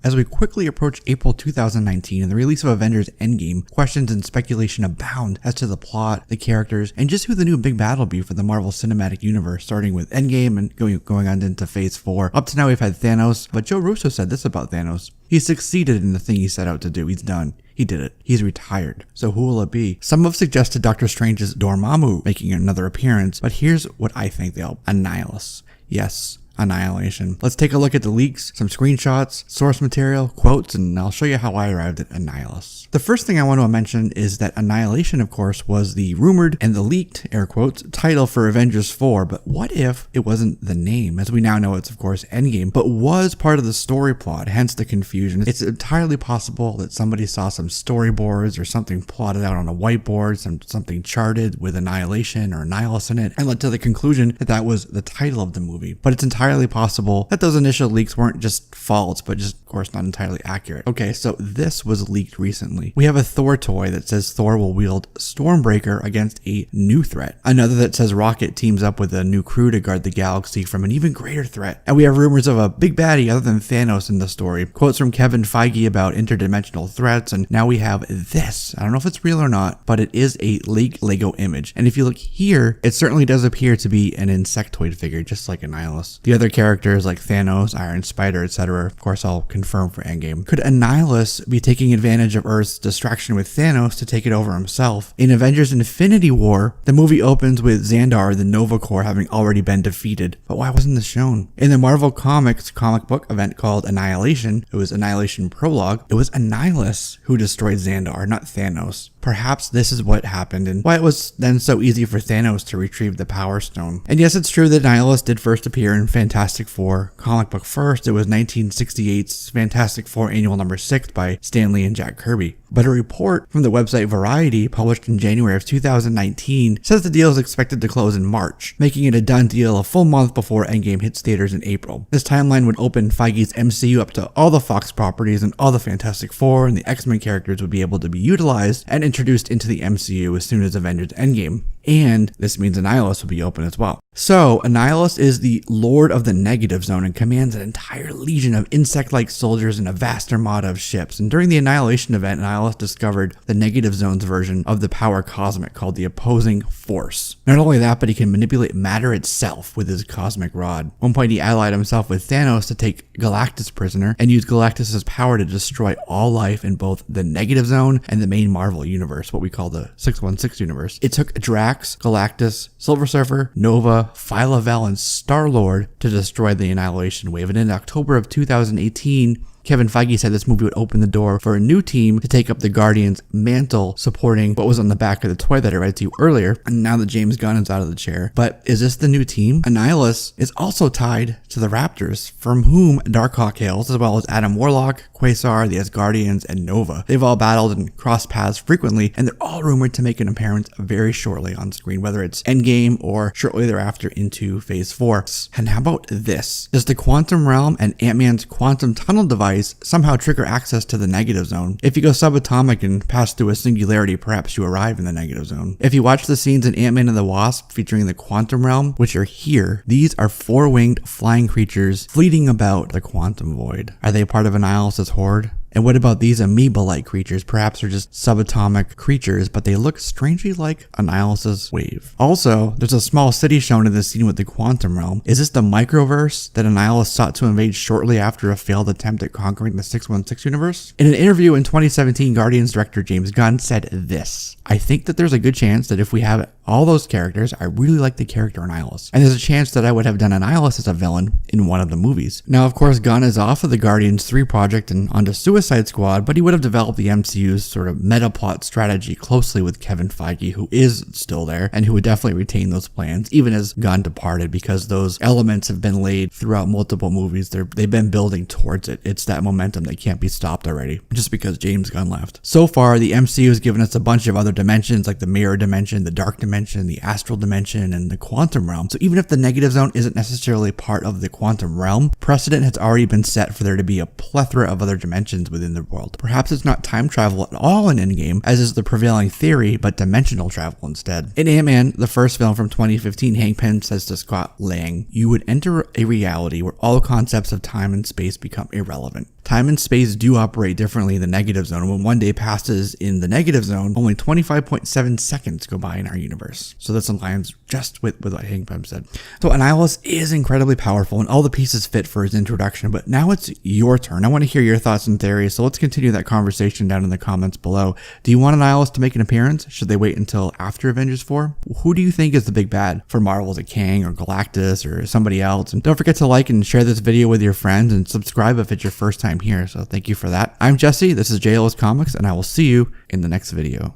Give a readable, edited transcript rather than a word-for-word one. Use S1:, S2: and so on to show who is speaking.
S1: As we quickly approach April 2019 and the release of Avengers Endgame, questions and speculation abound as to the plot, the characters, and just who the new big bad will be for the Marvel Cinematic Universe, starting with Endgame and going on into Phase 4. Up to now we've had Thanos, but Joe Russo said this about Thanos. He succeeded in the thing he set out to do. He's done. He did it. He's retired. So who will it be? Some have suggested Doctor Strange's Dormammu making another appearance, but here's what I think they'll Annihilus. Yes. Annihilation. Let's take a look at the leaks, some screenshots, source material, quotes, and I'll show you how I arrived at Annihilus. The first thing I want to mention is that Annihilation, of course, was the rumored and the leaked, air quotes, title for Avengers 4, but what if it wasn't the name? As we now know, it's of course Endgame, but was part of the story plot, hence the confusion. It's entirely possible that somebody saw some storyboards or something plotted out on a whiteboard, something charted with Annihilation or Annihilus in it, and led to the conclusion that that was the title of the movie. But it's entirely possible that those initial leaks weren't just false, but just, of course, not entirely accurate. Okay, so this was leaked recently. We have a Thor toy that says Thor will wield Stormbreaker against a new threat. Another that says Rocket teams up with a new crew to guard the galaxy from an even greater threat. And we have rumors of a big baddie other than Thanos in the story. Quotes from Kevin Feige about interdimensional threats, and now we have this. I don't know if it's real or not, but it is a Lego image. And if you look here, it certainly does appear to be an insectoid figure, just like Annihilus. The other characters like Thanos, Iron Spider, etc., of course, I'll confirm for Endgame. Could Annihilus be taking advantage of Earth's distraction with Thanos to take it over himself? In Avengers Infinity War, the movie opens with Xandar, the Nova Corps, having already been defeated. But why wasn't this shown? In the Marvel Comics comic book event called Annihilation, it was Annihilation Prologue, it was Annihilus who destroyed Xandar, not Thanos. Perhaps this is what happened and why it was then so easy for Thanos to retrieve the Power Stone. And yes, it's true that Annihilus did first appear in Fantastic Four comic book first. It was 1968's Fantastic Four Annual Number 6 by Stan Lee and Jack Kirby. But a report from the website Variety, published in January of 2019, says the deal is expected to close in March, making it a done deal a full month before Endgame hits theaters in April. This timeline would open Feige's MCU up to all the Fox properties, and all the Fantastic Four and the X-Men characters would be able to be utilized and introduced into the MCU as soon as Avengers Endgame. And this means Annihilus will be open as well. So, Annihilus is the Lord of the Negative Zone and commands an entire legion of insect-like soldiers and a vast armada of ships. And during the Annihilation event, Annihilus discovered the Negative Zone's version of the power cosmic called the Opposing Force. Not only that, but he can manipulate matter itself with his cosmic rod. At one point, he allied himself with Thanos to take Galactus prisoner and use Galactus' power to destroy all life in both the Negative Zone and the main Marvel universe, what we call the 616 universe. It took Drax, Galactus, Silver Surfer, Nova, Phyla-Vell, and Star-Lord to destroy the Annihilation Wave. And in October of 2018, Kevin Feige said this movie would open the door for a new team to take up the Guardians' mantle, supporting what was on the back of the toy that I read to you earlier, and now that James Gunn is out of the chair. But is this the new team? Annihilus is also tied to the Raptors, from whom Darkhawk hails, as well as Adam Warlock, Quasar, the Asgardians, and Nova. They've all battled and crossed paths frequently, and they're all rumored to make an appearance very shortly on screen, whether it's Endgame or shortly thereafter into Phase 4. And how about this? Does the Quantum Realm and Ant-Man's Quantum Tunnel device somehow trigger access to the Negative Zone? If you go subatomic and pass through a singularity, perhaps you arrive in the Negative Zone. If you watch the scenes in Ant-Man and the Wasp featuring the Quantum Realm, which are here, these are four-winged flying creatures fleeting about the quantum void. Are they part of Annihilus' horde? And what about these amoeba-like creatures? Perhaps they're just subatomic creatures, but they look strangely like Annihilus' wave. Also, there's a small city shown in this scene with the Quantum Realm. Is this the microverse that Annihilus sought to invade shortly after a failed attempt at conquering the 616 universe? In an interview in 2017, Guardians director James Gunn said this: "I think that there's a good chance that if we have all those characters, I really like the character Annihilus. And there's a chance that I would have done Annihilus as a villain in one of the movies." Now, of course, Gunn is off of the Guardians 3 project and onto Suicide Squad, but he would have developed the MCU's sort of meta-plot strategy closely with Kevin Feige, who is still there, and who would definitely retain those plans, even as Gunn departed, because those elements have been laid throughout multiple movies. They've been building towards it. It's that momentum that can't be stopped already, just because James Gunn left. So far, the MCU has given us a bunch of other dimensions, like the mirror dimension, the dark dimension, the astral dimension, and the quantum realm. So even if the Negative Zone isn't necessarily part of the quantum realm, precedent has already been set for there to be a plethora of other dimensions within the world. Perhaps it's not time travel at all in Endgame, as is the prevailing theory, but dimensional travel instead. In Ant-Man, the first film from 2015, Hank Pym says to Scott Lang, "You would enter a reality where all concepts of time and space become irrelevant. Time and space do operate differently in the negative zone. When one day passes in the negative zone, only 25.7 seconds go by in our universe." So that's aligns just with what Hank Pym said. So Annihilus is incredibly powerful and all the pieces fit for his introduction, but now it's your turn. I want to hear your thoughts and theories, so let's continue that conversation down in the comments below. Do you want Annihilus to make an appearance? Should they wait until after Avengers 4? Who do you think is the big bad for Marvel? Is it Kang or Galactus or somebody else? And don't forget to like and share this video with your friends and subscribe if it's your first time here. So thank you for that. I'm Jesse, this is JLS Comics, and I will see you in the next video.